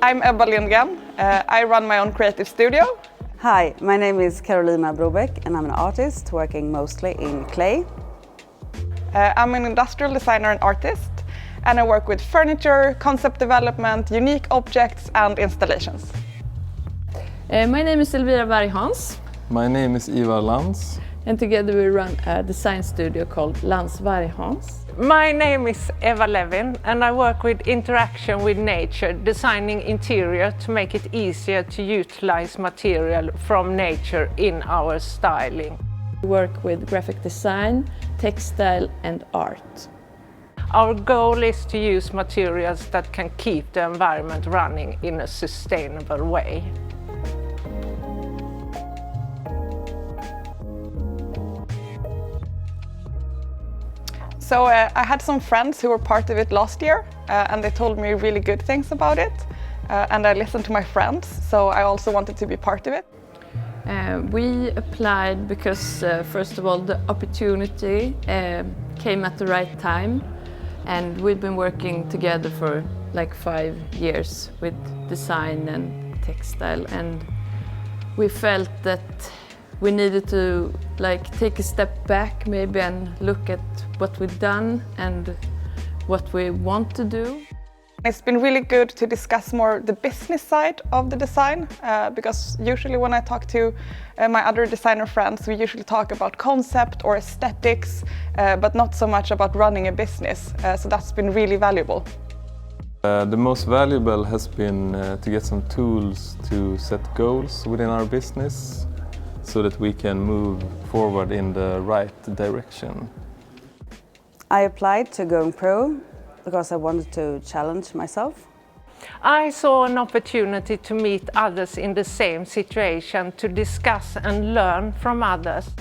I'm Ebba Lindgren. I run my own creative studio. Hi, my name is Carolina Brobeck and I'm an artist working mostly in clay. I'm an industrial designer and artist, and I work with furniture, concept development, unique objects and installations. My name is Elvira Varghans. My name is Ivar Lantz. And together we run a design studio called Lantz Varghans. My name is Eva Levin and I work with interaction with nature, designing interior to make it easier to utilize material from nature in our styling. We work with graphic design, textile and art. Our goal is to use materials that can keep the environment running in a sustainable way. So I had some friends who were part of it last year and they told me really good things about it. And I listened to my friends, so I also wanted to be part of it. We applied because, first of all, the opportunity came at the right time. And we've been working together for like 5 years with design and textile. And we felt that we needed to take a step back maybe and look at what we've done and what we want to do. It's been really good to discuss more the business side of the design because usually when I talk to my other designer friends, we usually talk about concept or aesthetics, but not so much about running a business. So that's been really valuable. The most valuable has been to get some tools to set goals within our business so that we can move forward in the right direction. I applied to Going Pro because I wanted to challenge myself. I saw an opportunity to meet others in the same situation, to discuss and learn from others.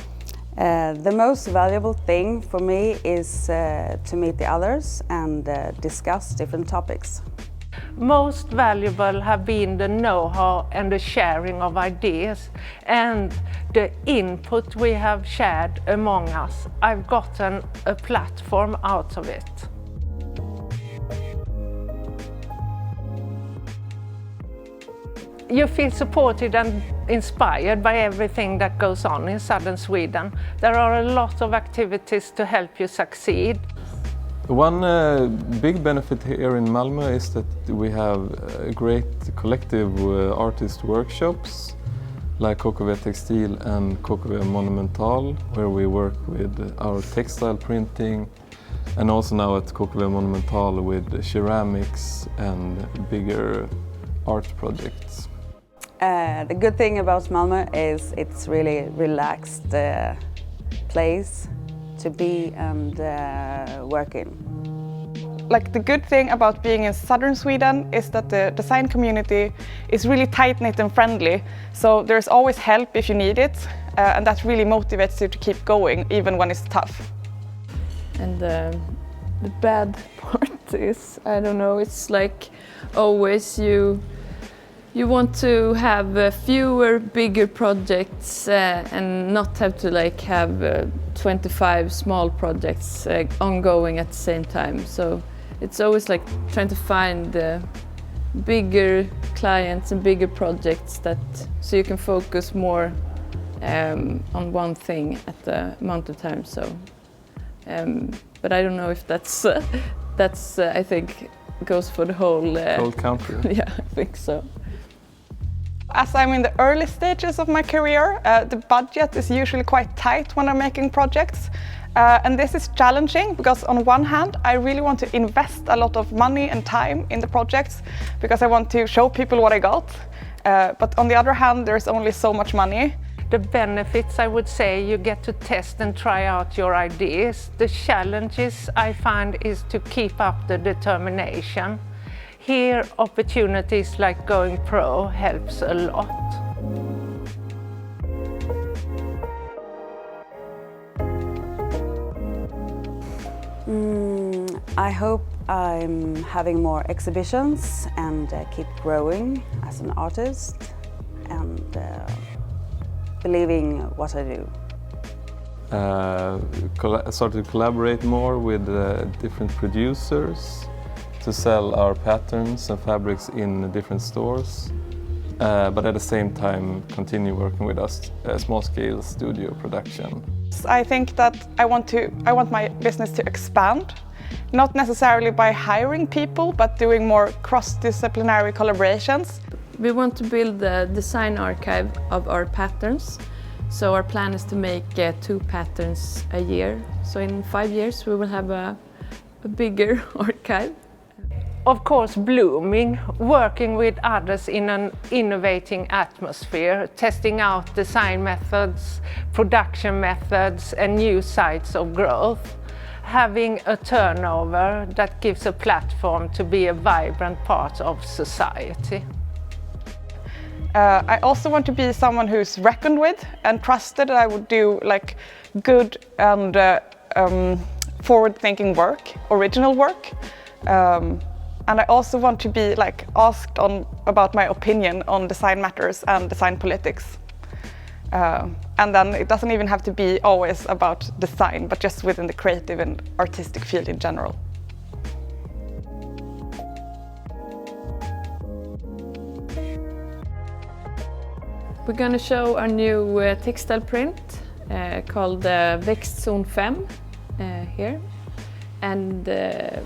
The most valuable thing for me is to meet the others and discuss different topics. Most valuable have been the know-how and the sharing of ideas and the input we have shared among us. I've gotten a platform out of it. You feel supported and inspired by everything that goes on in southern Sweden. There are a lot of activities to help you succeed. One big benefit here in Malmö is that we have great collective artist workshops like KKV Textil and KKV Monumental, where we work with our textile printing, and also now at KKV Monumental with ceramics and bigger art projects. The good thing about Malmö is it's really relaxed place to be and work in. Like the good thing about being in southern Sweden is that the design community is really tight-knit and friendly. So there's always help if you need it, and that really motivates you to keep going even when it's tough. And the bad part is, I don't know, it's like always you want to have fewer bigger projects and not have to have 25 small projects ongoing at the same time. So it's always trying to find bigger clients and bigger projects so you can focus more on one thing at the amount of time. So, but I don't know if that's I think goes for the whole country. Yeah, I think so. As I'm in the early stages of my career, the budget is usually quite tight when I'm making projects. And this is challenging because on one hand, I really want to invest a lot of money and time in the projects because I want to show people what I got. But on the other hand, there's only so much money. The benefits, I would say, you get to test and try out your ideas. The challenges I find is to keep up the determination. Here, opportunities like Going Pro helps a lot. I hope I'm having more exhibitions and keep growing as an artist and believing what I do. Started to collaborate more with different producers to to sell our patterns and fabrics in different stores, but at the same time continue working with us small-scale studio production. I think that I want my business to expand, not necessarily by hiring people, but doing more cross-disciplinary collaborations. We want to build a design archive of our patterns. So our plan is to make 2 patterns a year. So in 5 years we will have a bigger archive. Of course, blooming, working with others in an innovating atmosphere, testing out design methods, production methods and new sites of growth. Having a turnover that gives a platform to be a vibrant part of society. I also want to be someone who's reckoned with and trusted, that I would do like good and forward-thinking work, original work. And I also want to be like asked about my opinion on design matters and design politics. And then it doesn't even have to be always about design, but just within the creative and artistic field in general. We're going to show our new textile print called Växtzon 5 here. And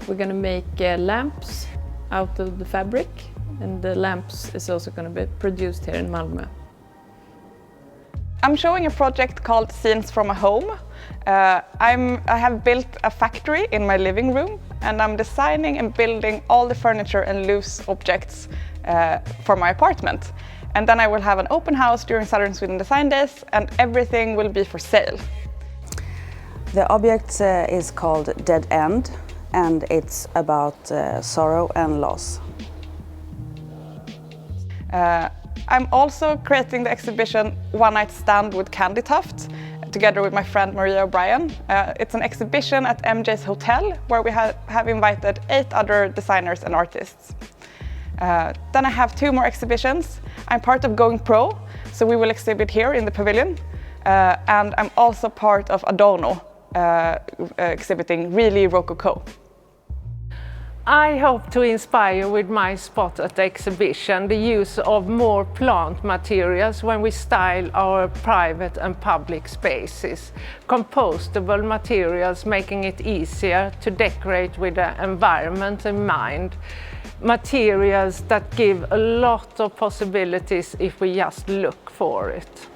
we're going to make lamps out of the fabric, and the lamps is also going to be produced here in Malmö. I'm showing a project called Scenes from a Home. I have built a factory in my living room, and I'm designing and building all the furniture and loose objects for my apartment. And then I will have an open house during Southern Sweden Design Days, and everything will be for sale. The object is called Dead End, and it's about sorrow and loss. I'm also creating the exhibition One Night Stand with Candy Tuft, together with my friend Maria O'Brien. It's an exhibition at MJ's Hotel, where we have invited 8 other designers and artists. Then I have 2 more exhibitions. I'm part of Going Pro, so we will exhibit here in the pavilion. And I'm also part of Adorno, exhibiting Really Rococo. I hope to inspire with my spot at the exhibition the use of more plant materials when we style our private and public spaces. Compostable materials, making it easier to decorate with the environment in mind. Materials that give a lot of possibilities if we just look for it.